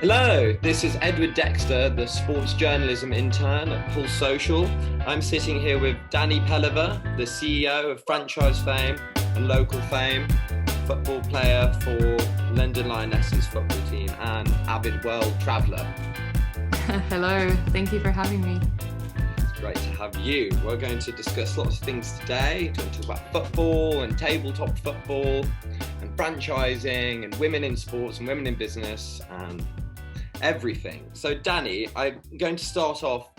Hello, this is Edward Dexter, the sports journalism intern at Pulse Social. I'm sitting here with Dani Peleva, the CEO of franchise fame and local fame, football player for London Lionesses football team and avid world traveller. Hello, thank you for having me. It's great to have you. We're going to discuss lots of things today. We're going to talk about football and tabletop football and franchising and women in sports and women in business and everything. So Dani, I'm going to start off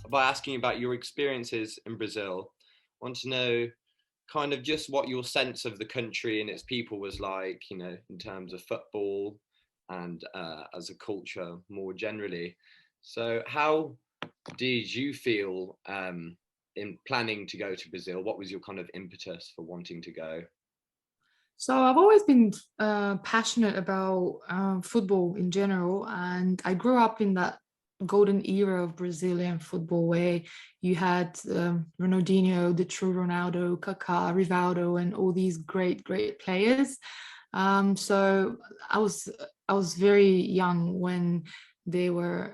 by asking you about your experiences in Brazil. I want to know kind of just what your sense of the country and its people was like, in terms of football and as a culture more generally. So how did you feel in planning to go to Brazil? What was your kind of impetus for wanting to go? So I've always been passionate about football in general, and I grew up in that golden era of Brazilian football where you had Ronaldinho, the true Ronaldo, Kaká, Rivaldo, and all these great players. So I was very young when they were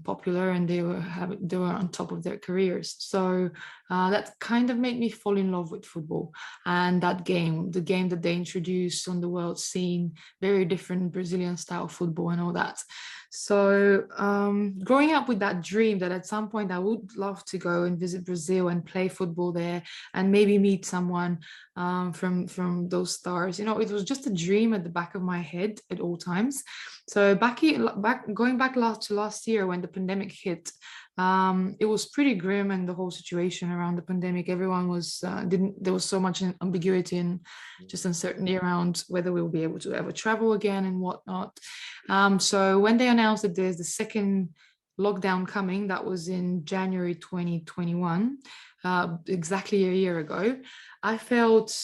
popular and they were on top of their careers. So that kind of made me fall in love with football and the game that they introduced on the world scene, very different Brazilian style football and all that. So growing up with that dream that at some point I would love to go and visit Brazil and play football there and maybe meet someone from those stars. It was just a dream at the back of my head at all times. So going back to last year when the pandemic hit, it was pretty grim, and the whole situation around the pandemic, everyone was didn't there was so much ambiguity and just uncertainty around whether we will be able to ever travel again and whatnot. So when they announced that there's the second lockdown coming, that was in January 2021, exactly a year ago, I felt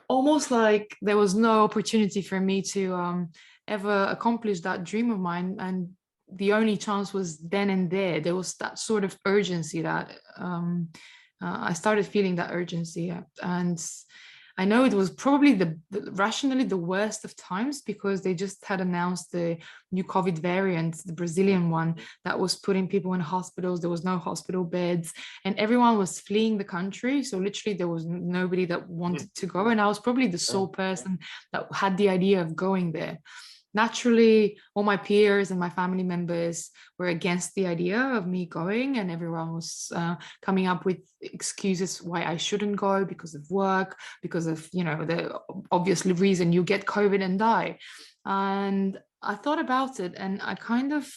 almost like there was no opportunity for me to ever accomplish that dream of mine, and the only chance was then and there. There was that sort of urgency that I started feeling that urgency, and I know it was probably rationally the worst of times because they just had announced the new COVID variant, the Brazilian one, that was putting people in hospitals. There was no hospital beds and everyone was fleeing the country. So literally there was nobody that wanted to go. And I was probably the sole person that had the idea of going there. Naturally, all my peers and my family members were against the idea of me going, and everyone was coming up with excuses why I shouldn't go because of work, because of, the obviously reason you get COVID and die. And I thought about it and I kind of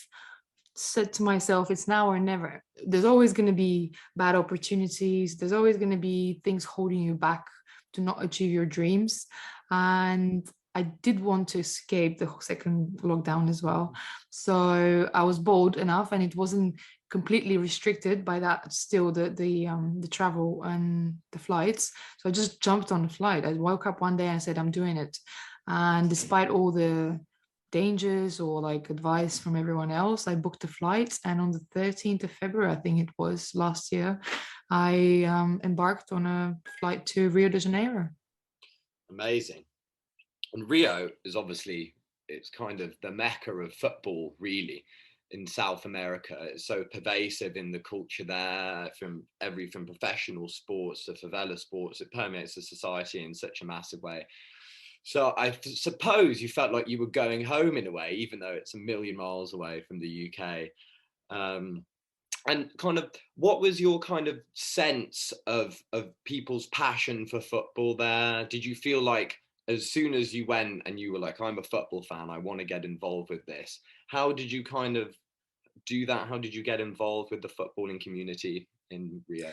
said to myself, it's now or never. There's always going to be bad opportunities. There's always going to be things holding you back to not achieve your dreams. And I did want to escape the second lockdown as well. So I was bold enough, and it wasn't completely restricted by that. Still, the travel and the flights. So I just jumped on the flight. I woke up one day and said, "I'm doing it." And despite all the dangers or like advice from everyone else, I booked the flights. And on the 13th of February, I think it was last year, I embarked on a flight to Rio de Janeiro. Amazing. And Rio is obviously, it's kind of the mecca of football, really, in South America. It's so pervasive in the culture there, from professional sports to favela sports. It permeates the society in such a massive way. So I suppose you felt like you were going home in a way, even though it's a million miles away from the UK. And kind of, what was your kind of sense of people's passion for football there? Did you feel like as soon as you went and you were like, I'm a football fan, I want to get involved with this? How did you kind of do that? How did you get involved with the footballing community in Rio?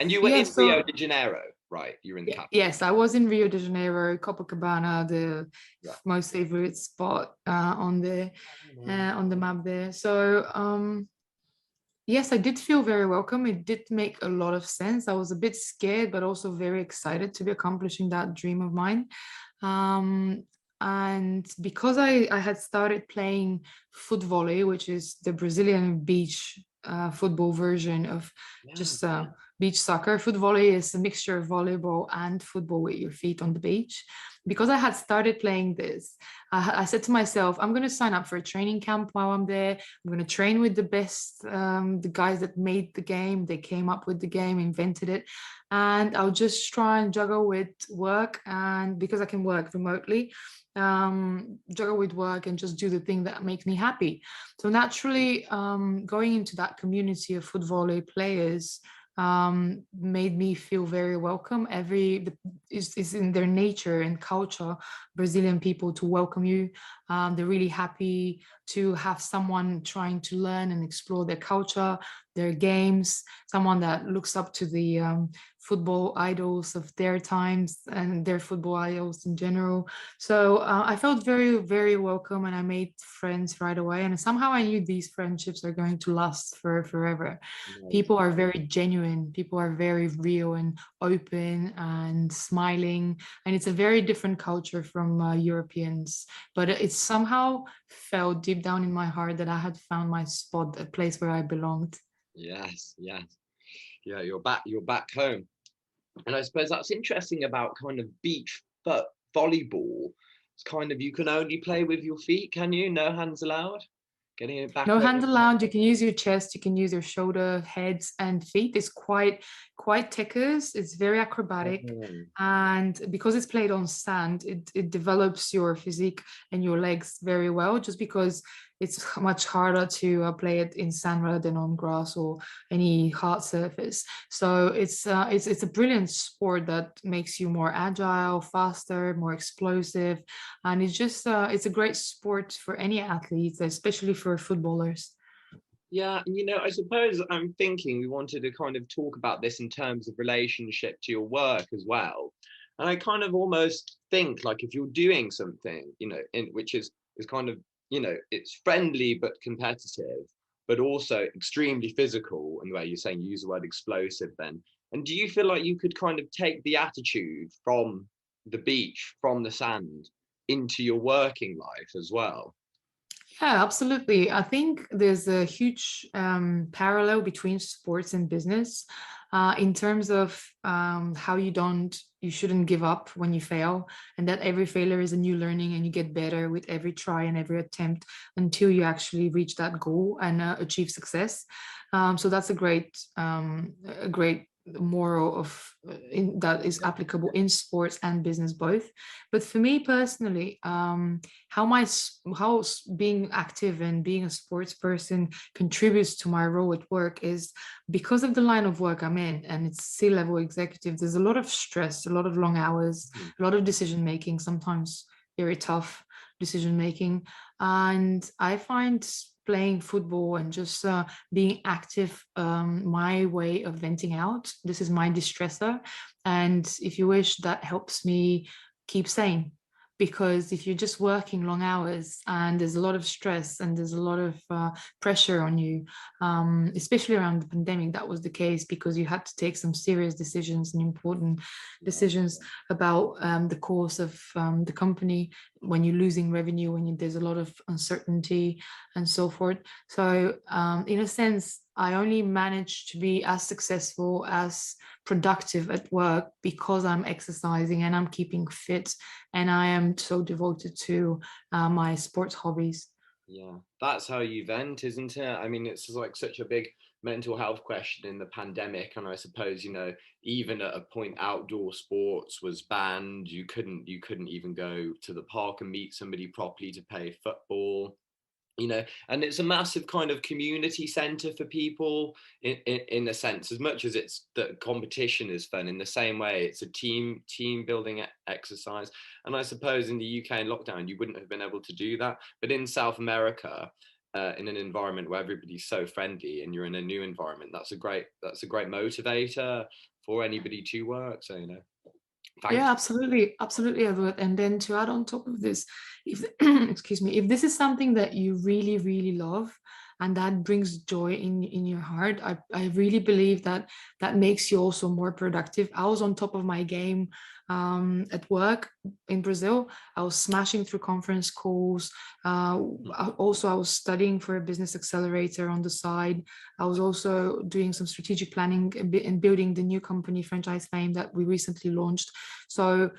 And you were Yeah, in Rio so de Janeiro, right? You were in the capital. yes, I was in Rio de Janeiro, Copacabana, the Yeah. most favorite spot on the map there. So yes, I did feel very welcome. It did make a lot of sense. I was a bit scared, but also very excited to be accomplishing that dream of mine. Um, and because I had started playing foot volley, which is the Brazilian beach football version of Yeah. just beach soccer. Foot volley is a mixture of volleyball and football with your feet on the beach. Because I had started playing this, I said to myself, I'm going to sign up for a training camp while I'm there. I'm going to train with the best, the guys that made the game. They came up with the game, invented it. And I'll just try and juggle with work. And because I can work remotely, juggle with work and just do the thing that makes me happy. So naturally, going into that community of foot volley players made me feel very welcome. Is in their nature and culture, Brazilian people to welcome you. They're really happy to have someone trying to learn and explore their culture, their games, someone that looks up to the football idols of their times and their football idols in general. So I felt very, very welcome, and I made friends right away. And somehow I knew these friendships are going to last for forever. Nice. People are very genuine, people are very real and open and smiling. And it's a very different culture from Europeans. But it somehow felt deep down in my heart that I had found my spot, a place where I belonged. Yes, yes. Yeah, you're back home. And I suppose that's interesting about kind of beach but volleyball. It's kind of, you can only play with your feet, can you? No hands allowed? Getting it back No home. hand allowed. You can use your chest, you can use your shoulder, heads, and feet. It's quite techers. It's very acrobatic. Oh, And because it's played on sand, it develops your physique and your legs very well, just because it's much harder to play it in sand rather than on grass or any hard surface. So it's a brilliant sport that makes you more agile, faster, more explosive, and it's a great sport for any athletes, especially for footballers. yeah, and I suppose I'm thinking we wanted to kind of talk about this in terms of relationship to your work as well. And I kind of almost think like if you're doing something, in which is kind of, it's friendly but competitive, but also extremely physical, and the way you're saying you use the word explosive then. And do you feel like you could kind of take the attitude from the beach, from the sand, into your working life as well? Yeah, absolutely. I think there's a huge parallel between sports and business in terms of how you shouldn't give up when you fail, and that every failure is a new learning, and you get better with every try and every attempt until you actually reach that goal and achieve success. So that's a great moral that is applicable in sports and business both. But for me personally, how being active and being a sports person contributes to my role at work is because of the line of work I'm in, and it's C-level executive. There's a lot of stress, a lot of long hours, a lot of decision making, sometimes very tough decision making, and I find playing football and just being active my way of venting out. This is my distressor, and if you wish, that helps me keep sane. Because if you're just working long hours and there's a lot of stress and there's a lot of pressure on you, especially around the pandemic, that was the case because you had to take some serious decisions and important decisions about the course of the company when you're losing revenue, there's a lot of uncertainty and so forth. So in a sense, I only managed to be as successful, as productive at work because I'm exercising and I'm keeping fit, and I am so devoted to my sports hobbies. Yeah, that's how you vent, isn't it? I mean, it's like such a big mental health question in the pandemic, and I suppose, even at a point outdoor sports was banned. You couldn't even go to the park and meet somebody properly to play football. And it's a massive kind of community center for people in a sense, as much as it's that competition is fun. In the same way, it's a team building exercise. And I suppose in the UK in lockdown you wouldn't have been able to do that, but in South America, in an environment where everybody's so friendly and you're in a new environment, that's a great motivator for anybody to work. So thank Yeah, absolutely, absolutely, Edward. And then to add on top of this, if excuse me, if this is something that you really, really love and that brings joy in your heart, I really believe that that makes you also more productive. I was on top of my game at work in Brazil. I was smashing through conference calls. Also, I was studying for a business accelerator on the side. I was also doing some strategic planning and building the new company, Franchise Fame, that we recently launched. So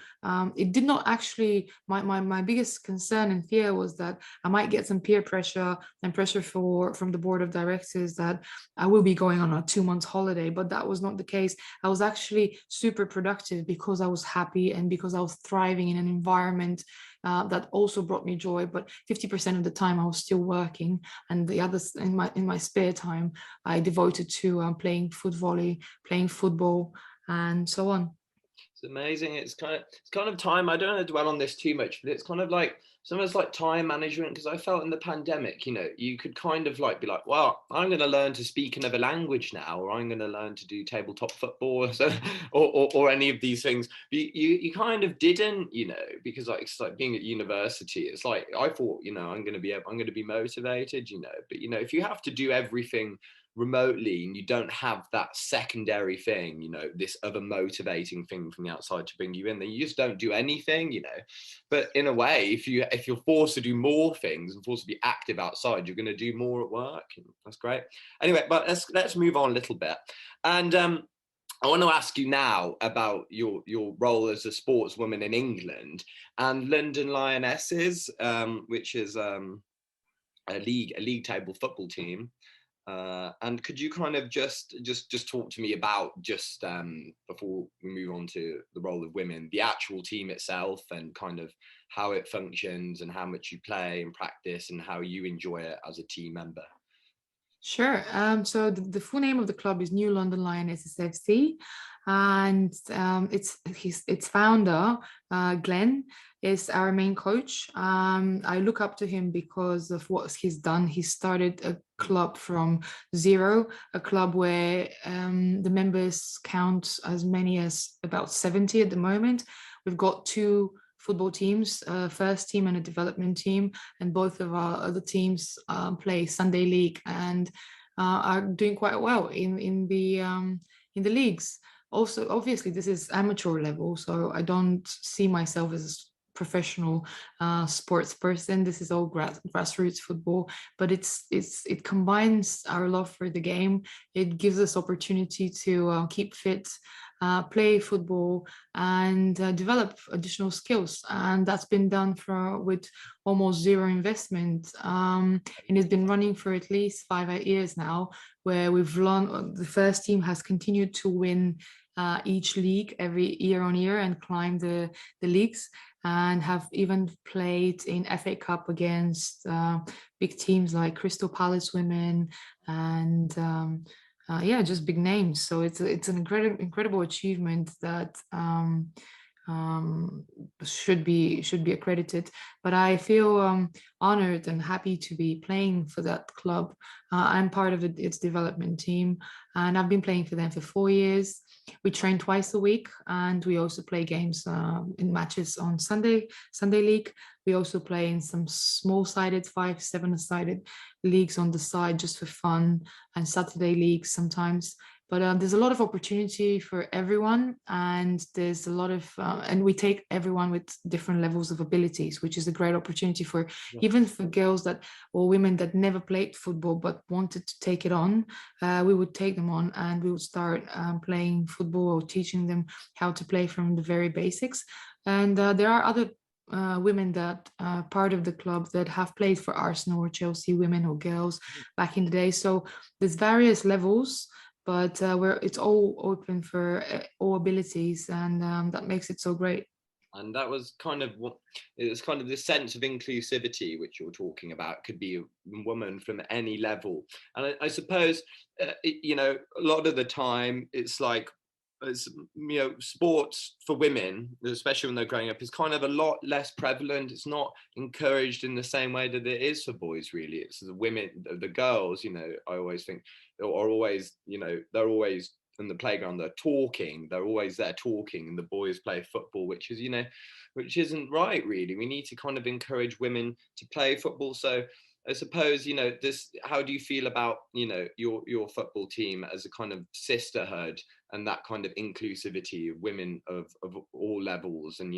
it did not actually, my biggest concern and fear was that I might get some peer pressure and pressure from the board of directors that I will be going on a 2 month holiday, but that was not the case. I was actually super productive because I was happy and because I was thriving in an environment that also brought me joy. But 50% of the time I was still working, and the others in my spare time I devoted to playing foot volley, playing football, and so on. It's amazing. It's kind of time. I don't want to dwell on this too much, but it's kind of like sometimes like time management, because I felt in the pandemic, you could kind of like be like, well, I'm going to learn to speak another language now, or I'm going to learn to do tabletop football, or so, or any of these things. But you kind of didn't, because like it's like being at university. It's like I thought, I'm going to be motivated, but if you have to do everything remotely and you don't have that secondary thing, this other motivating thing from the outside to bring you in, then you just don't do anything. But in a way, if you're forced to do more things and forced to be active outside, you're going to do more at work. That's great. Anyway, but let's move on a little bit. And I want to ask you now about your role as a sportswoman in England and London Lionesses, which is a league table football team. And could you kind of just talk to me about just before we move on to the role of women, the actual team itself, and kind of how it functions and how much you play and practice and how you enjoy it as a team member? Sure. So the full name of the club is New London Lionesses FC, and its founder, Glenn, is our main coach. I look up to him because of what he's done. He started a club from zero, a club where the members count as many as about 70 at the moment. We've got two football teams, a first team and a development team, and both of our other teams play Sunday League and are doing quite well in the leagues. Also, obviously, this is amateur level, so I don't see myself as a professional sports person. This is all grassroots football, but it combines our love for the game. It gives us opportunity to keep fit, play football, and develop additional skills. And that's been done with almost zero investment. And it's been running for at least 5 years now, where we've learned the first team has continued to win each league every year on year and climb the leagues, and have even played in FA Cup against big teams like Crystal Palace Women and just big names. So it's an incredible achievement that should be accredited. But I feel honored and happy to be playing for that club. I'm part of its development team, and I've been playing for them for 4 years. We train twice a week, and we also play games in matches on Sunday League. We also play in some small-sided 5-7-sided leagues on the side just for fun, and Saturday leagues sometimes. But there's a lot of opportunity for everyone, and there's a lot of and we take everyone with different levels of abilities, which is a great opportunity for even for girls or women that never played football but wanted to take it on. We would take them on, and we would start playing football or teaching them how to play from the very basics. And there are other women that are part of the club that have played for Arsenal or Chelsea, women or girls back in the day. So there's various levels, but it's all open for all abilities, and that makes it so great. And that was kind of this sense of inclusivity which you're talking about. Could be a woman from any level, and I suppose a lot of the time it's like sports for women, especially when they're growing up, is kind of a lot less prevalent. It's not encouraged in the same way that it is for boys, really. It's the women, the girls, I always think are always, they're always in the playground, they're always there talking, and the boys play football, which is which isn't right, really. We need to kind of encourage women to play football. So I suppose, this, how do you feel about, your football team as a kind of sisterhood and that kind of inclusivity of women of all levels? And,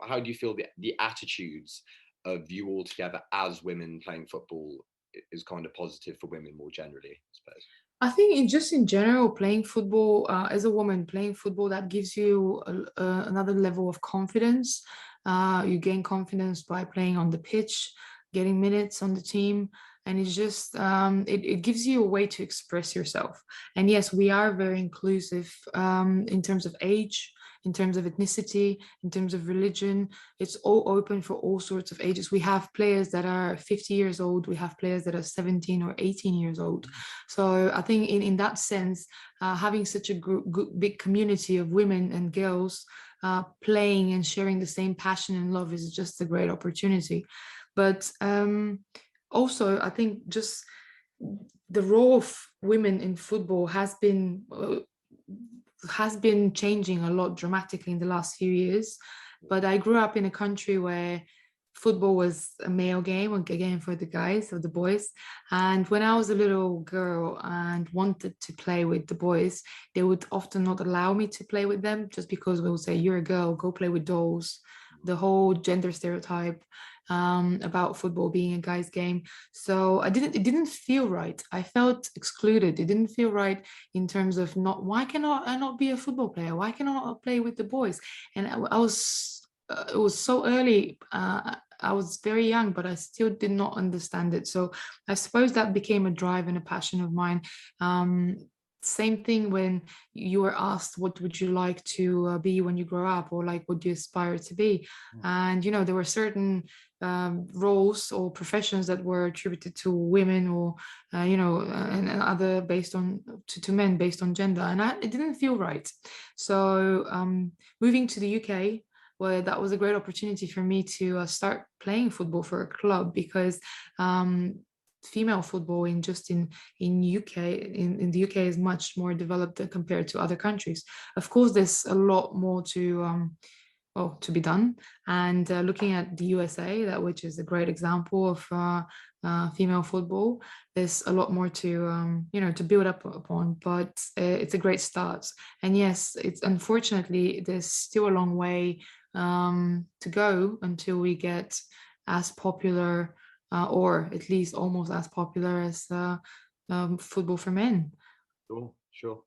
how do you feel the attitudes of you all together as women playing football is kind of positive for women more generally, I suppose? I think in general, playing football as a woman, playing football, that gives you another level of confidence. You gain confidence by playing on the pitch, getting minutes on the team, and it's just it gives you a way to express yourself. And yes, we are very inclusive in terms of age, in terms of ethnicity, in terms of religion. It's all open for all sorts of ages. We have players that are 50 years old. We have players that are 17 or 18 years old. So I think in that sense, having such a big community of women and girls playing and sharing the same passion and love is just a great opportunity. But also, I think just the role of women in football has been changing a lot dramatically in the last few years. But I grew up in a country where football was a male game, a game for the guys or the boys. And when I was a little girl and wanted to play with the boys, they would often not allow me to play with them just because they would say, "You're a girl, go play with dolls." The whole gender stereotype about football being a guy's game. So it didn't feel right. I felt excluded. It didn't feel right in terms of why cannot I not be a football player? Why cannot I play with the boys? And I was, it was so early. I was very young, but I still did not understand it. So I suppose that became a drive and a passion of mine. Same thing when you were asked, what would you like to be when you grow up, or like, what do you aspire to be? And there were certain roles or professions that were attributed to women, or and other based on to men based on gender, and it didn't feel right. So moving to the UK, well, that was a great opportunity for me to start playing football for a club, because female football in the UK is much more developed compared to other countries. Of course, there's a lot more to be done. And looking at the USA, which is a great example of female football, there's a lot more to to build up upon. But it's a great start. And yes, it's unfortunately there's still a long way to go until we get as popular, or at least almost as popular as football for men. Sure.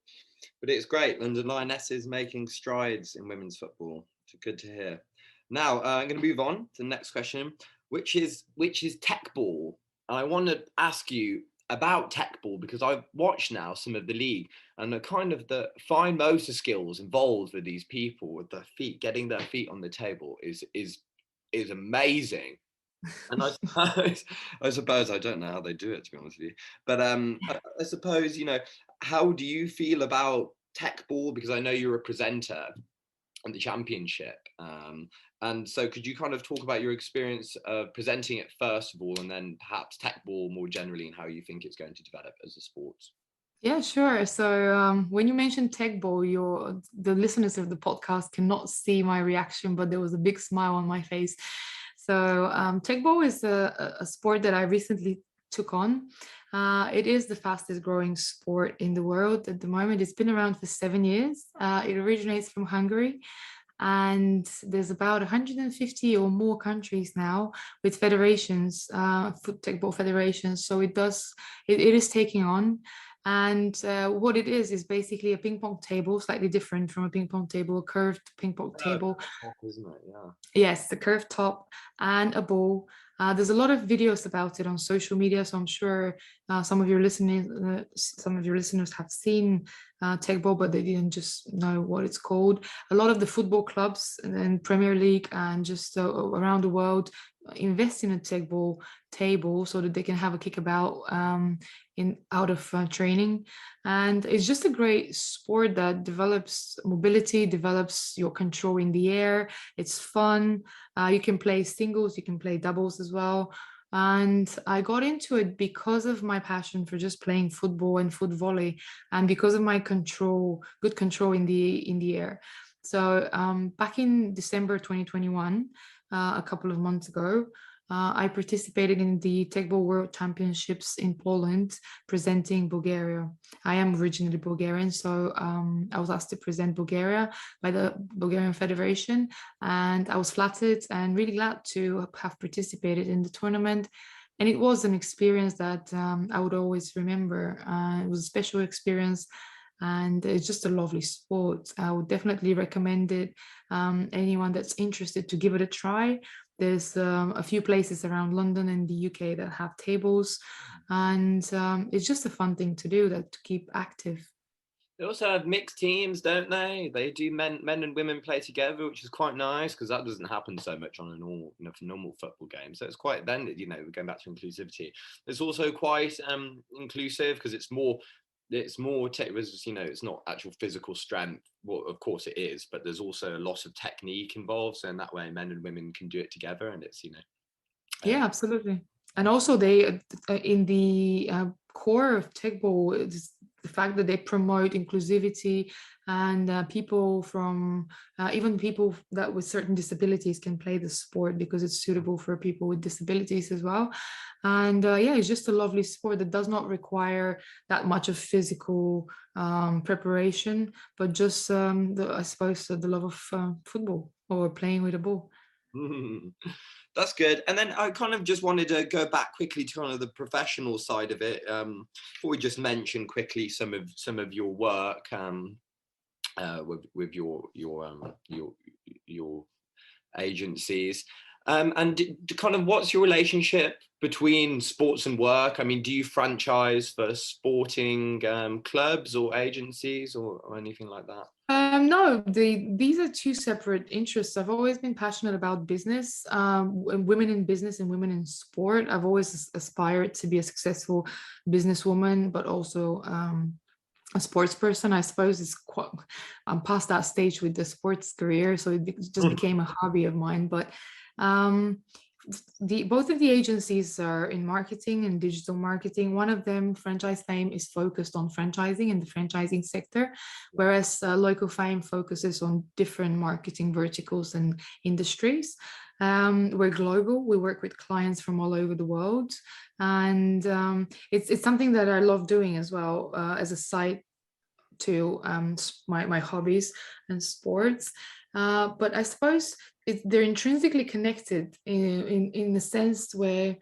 But it's great. London Lionesses making strides in women's football. It's good to hear. Now, I'm going to move on to the next question, which is tech ball. And I want to ask you about tech ball, because I've watched now some of the league, and the kind of the fine motor skills involved with these people with their feet, getting their feet on the table is amazing. And I suppose I don't know how they do it, to be honest with you. But I suppose, how do you feel about tech ball? Because I know you're a presenter on the championship. And so could you kind of talk about your experience of presenting it first of all, and then perhaps tech ball more generally, and how you think it's going to develop as a sport? Yeah, sure. So when you mentioned tech ball, the listeners of the podcast cannot see my reaction, but there was a big smile on my face. So tech ball is a sport that I recently took on. It is the fastest growing sport in the world at the moment. It's been around for 7 years. It originates from Hungary. And there's about 150 or more countries now with federations, tech ball federations. So it is taking on. And what it is basically a ping pong table, slightly different from a ping pong table, a curved ping pong table. Top, isn't it? Yeah. Yes, the curved top and a ball. There's a lot of videos about it on social media, so I'm sure some of your listeners have seen tech ball, but they didn't just know what it's called. A lot of the football clubs and Premier League and just around the world invest in a tech ball table so that they can have a kickabout out of training. And it's just a great sport that develops mobility, develops your control in the air. It's fun. You can play singles, you can play doubles as well. And I got into it because of my passion for just playing football and foot volley, and because of my good control in the air. So back in December 2021, a couple of months ago, I participated in the Tegball World Championships in Poland, presenting Bulgaria. I am originally Bulgarian, so I was asked to present Bulgaria by the Bulgarian Federation, and I was flattered and really glad to have participated in the tournament. And it was an experience that I would always remember. It was a special experience, and it's just a lovely sport. I would definitely recommend it. Anyone that's interested to give it a try. There's a few places around London and the UK that have tables, and it's just a fun thing to do, that to keep active. They also have mixed teams, don't they? They do men and women play together, which is quite nice because that doesn't happen so much on a normal football game. So it's quite, then, going back to inclusivity. It's also quite inclusive because it's more it's not actual physical strength. Well, of course it is, but there's also a lot of technique involved. So in that way, men and women can do it together, and it's Yeah, absolutely. And also they in the core of Tegball, it's the fact that they promote inclusivity, and people from even people that with certain disabilities can play the sport because it's suitable for people with disabilities as well. And yeah, it's just a lovely sport that does not require that much of physical preparation, but just I suppose the love of football or playing with a ball. That's good. And then I kind of just wanted to go back quickly to kind of the professional side of it. Before we just mention quickly some of your work with your agencies. And kind of what's your relationship between sports and work? I mean, do you franchise for sporting clubs or agencies or anything like that? No, these are two separate interests. I've always been passionate about business, women in business and women in sport. I've always aspired to be a successful businesswoman, but also a sports person. I suppose I'm past that stage with the sports career, so it just became a hobby of mine. But both of the agencies are in marketing and digital marketing. One of them, Franchise Fame, is focused on franchising in the franchising sector, whereas Local Fame focuses on different marketing verticals and industries. We're global. We work with clients from all over the world, and it's something that I love doing as well as a side to my hobbies and sports. But I suppose they're intrinsically connected in the sense where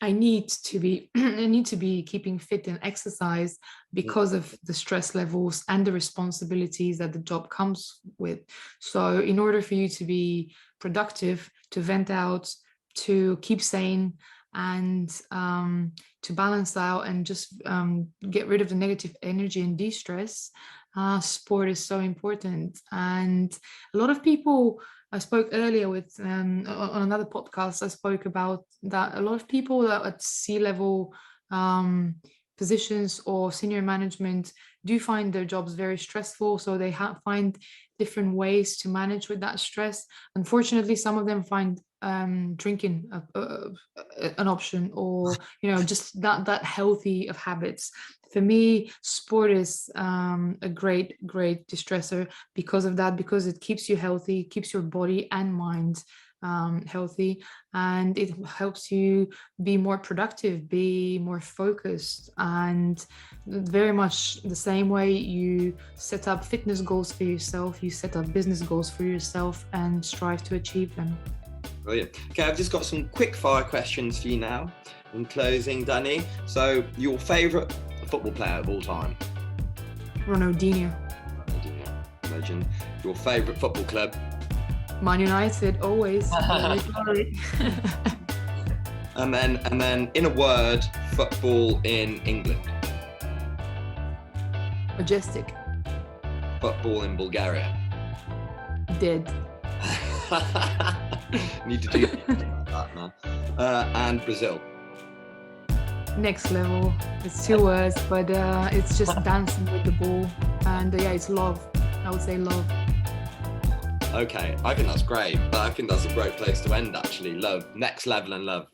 I need to be keeping fit and exercise because of the stress levels and the responsibilities that the job comes with. So in order for you to be productive, to vent out, to keep sane, and to balance out and just get rid of the negative energy and de-stress, sport is so important. And a lot of people, I spoke earlier with on another podcast, I spoke about that a lot of people that at C-level positions or senior management do find their jobs very stressful, so they find different ways to manage with that stress. Unfortunately, some of them find drinking an option, or just that healthy of habits. For me, sport is a great distressor because of that, because it keeps you healthy, keeps your body and mind healthy, and it helps you be more productive, be more focused, and very much the same way you set up fitness goals for yourself, you set up business goals for yourself and strive to achieve them. Brilliant. Okay, I've just got some quick fire questions for you now in closing, Dani. So, your favourite football player of all time? Ronaldinho. Legend. Your favourite football club? Man United, always. Glory. And then, in a word, football in England. Majestic. Football in Bulgaria. Dead. Need to do that now. And Brazil. Next level. It's 2 words, but it's just dancing with the ball, and yeah, it's love. I would say love. Okay, I think that's great. I think that's a great place to end, actually. Love. Next level and love.